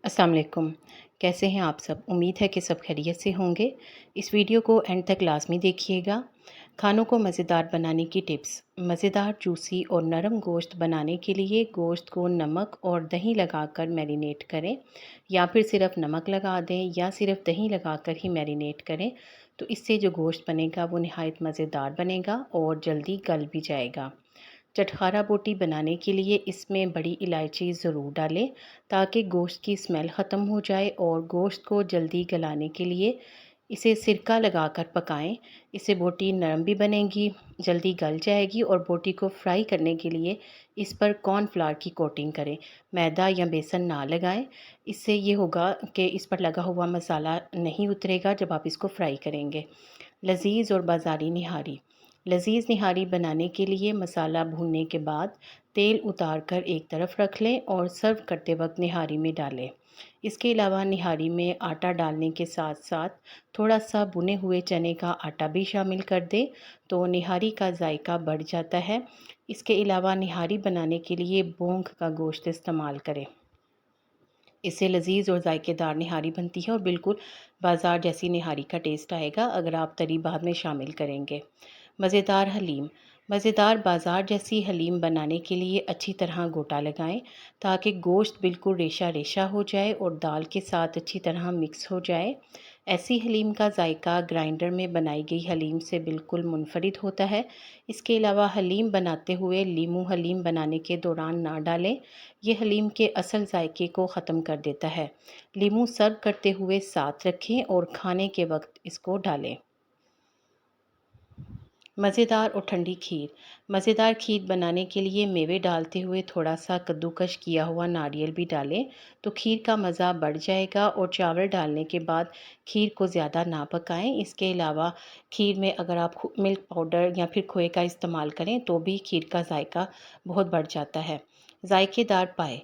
अस्सलाम वालेकुम। कैसे हैं आप सब? उम्मीद है कि सब खैरियत से होंगे। इस वीडियो को एंड तक लाज़मी देखिएगा। खानों को मज़ेदार बनाने की टिप्स। मज़ेदार, जूसी और नरम गोश्त बनाने के लिए गोश्त को नमक और दही लगाकर मैरिनेट करें, या फिर सिर्फ नमक लगा दें या सिर्फ दही लगाकर ही मैरिनेट करें। तो इससे जो गोश्त बनेगा वो नहायत मज़ेदार बनेगा और जल्दी गल भी जाएगा। चटखारा बोटी बनाने के लिए इसमें बड़ी इलायची ज़रूर डालें, ताकि गोश्त की स्मेल ख़त्म हो जाए। और गोश्त को जल्दी गलाने के लिए इसे सिरका लगाकर पकाएं। इससे बोटी नरम भी बनेगी, जल्दी गल जाएगी। और बोटी को फ्राई करने के लिए इस पर कॉर्नफ्लावर की कोटिंग करें, मैदा या बेसन ना लगाएं। इससे ये होगा कि इस पर लगा हुआ मसाला नहीं उतरेगा जब आप इसको फ्राई करेंगे। लजीज और बाज़ारी निहारी। लजीज निहारी बनाने के लिए मसाला भूनने के बाद तेल उतार कर एक तरफ रख लें और सर्व करते वक्त निहारी में डालें। इसके अलावा निहारी में आटा डालने के साथ साथ थोड़ा सा भुने हुए चने का आटा भी शामिल कर दें, तो निहारी का जायका बढ़ जाता है। इसके अलावा निहारी बनाने के लिए बोंग का गोश्त इस्तेमाल करें। इससे लजीज और जायकेदार निहारी बनती है और बिल्कुल बाज़ार जैसी निहारी का टेस्ट आएगा अगर आप तरी बाद में शामिल करेंगे। मज़ेदार हलीम। मज़ेदार बाज़ार जैसी हलीम बनाने के लिए अच्छी तरह गोटा लगाएं, ताकि गोश्त बिल्कुल रेशा रेशा हो जाए और दाल के साथ अच्छी तरह मिक्स हो जाए। ऐसी हलीम का जायका ग्राइंडर में बनाई गई हलीम से बिल्कुल मुनफरिद होता है। इसके अलावा हलीम बनाते हुए लीमू हलीम बनाने के दौरान ना डालें, ये हलीम के असल जायके को ख़त्म कर देता है। लीमू सर्व करते हुए साथ रखें और खाने के वक्त इसको डालें। मज़ेदार और ठंडी खीर। मज़ेदार खीर बनाने के लिए मेवे डालते हुए थोड़ा सा कद्दूकश किया हुआ नारियल भी डालें, तो खीर का मज़ा बढ़ जाएगा। और चावल डालने के बाद खीर को ज़्यादा ना पकाएं। इसके अलावा खीर में अगर आप मिल्क पाउडर या फिर खोए का इस्तेमाल करें तो भी खीर का जायका बहुत बढ़ जाता है। जायकेदार पाए।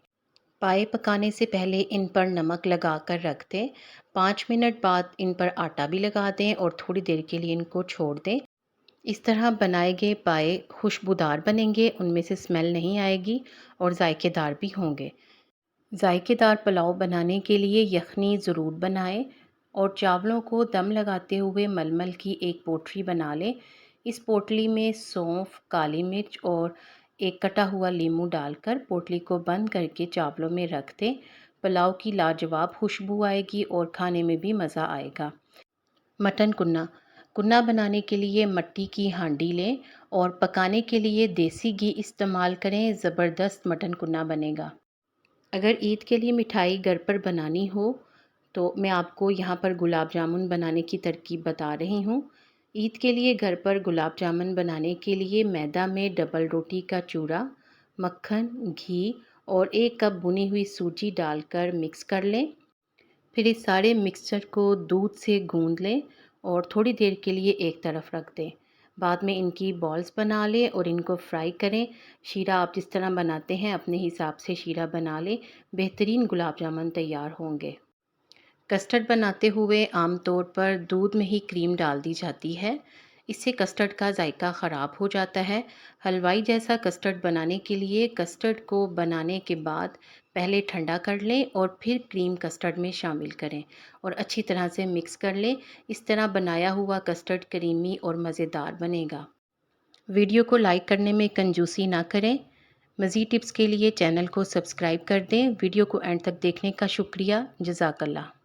पाए पकाने से पहले इन पर नमक लगा कर रख दें। 5 मिनट बाद इन पर आटा भी लगा दें और थोड़ी देर के लिए इनको छोड़ दें। इस तरह बनाए गए पाए खुशबूदार बनेंगे, उनमें से स्मेल नहीं आएगी और जायकेदार भी होंगे। जायकेदार पुलाव बनाने के लिए यखनी ज़रूर बनाएं और चावलों को दम लगाते हुए मलमल की एक पोटली बना लें। इस पोटली में सौंफ, काली मिर्च और एक कटा हुआ नींबू डालकर पोटली को बंद करके चावलों में रख दें। पुलाव की लाजवाब खुशबू आएगी और खाने में भी मज़ा आएगा। मटन कुन्ना। कुन्ना बनाने के लिए मट्टी की हांडी लें और पकाने के लिए देसी घी इस्तेमाल करें। ज़बरदस्त मटन कुन्ना बनेगा। अगर ईद के लिए मिठाई घर पर बनानी हो तो मैं आपको यहाँ पर गुलाब जामुन बनाने की तरकीब बता रही हूँ। ईद के लिए घर पर गुलाब जामुन बनाने के लिए मैदा में डबल रोटी का चूरा, मक्खन, घी और 1 कप भुनी हुई सूजी डालकर मिक्स कर लें। फिर इस सारे मिक्सचर को दूध से गूंद लें और थोड़ी देर के लिए एक तरफ रख दें। बाद में इनकी बॉल्स बना लें और इनको फ्राई करें। शीरा आप जिस तरह बनाते हैं अपने हिसाब से शीरा बना लें। बेहतरीन गुलाब जामुन तैयार होंगे। कस्टर्ड बनाते हुए आमतौर पर दूध में ही क्रीम डाल दी जाती है। इससे कस्टर्ड का जायका ख़राब हो जाता है। हलवाई जैसा कस्टर्ड बनाने के लिए कस्टर्ड को बनाने के बाद पहले ठंडा कर लें और फिर क्रीम कस्टर्ड में शामिल करें और अच्छी तरह से मिक्स कर लें। इस तरह बनाया हुआ कस्टर्ड क्रीमी और मज़ेदार बनेगा। वीडियो को लाइक करने में कंजूसी ना करें। मज़ीद टिप्स के लिए चैनल को सब्सक्राइब कर दें। वीडियो को एंड तक देखने का शुक्रिया। जज़ाकल्लाह।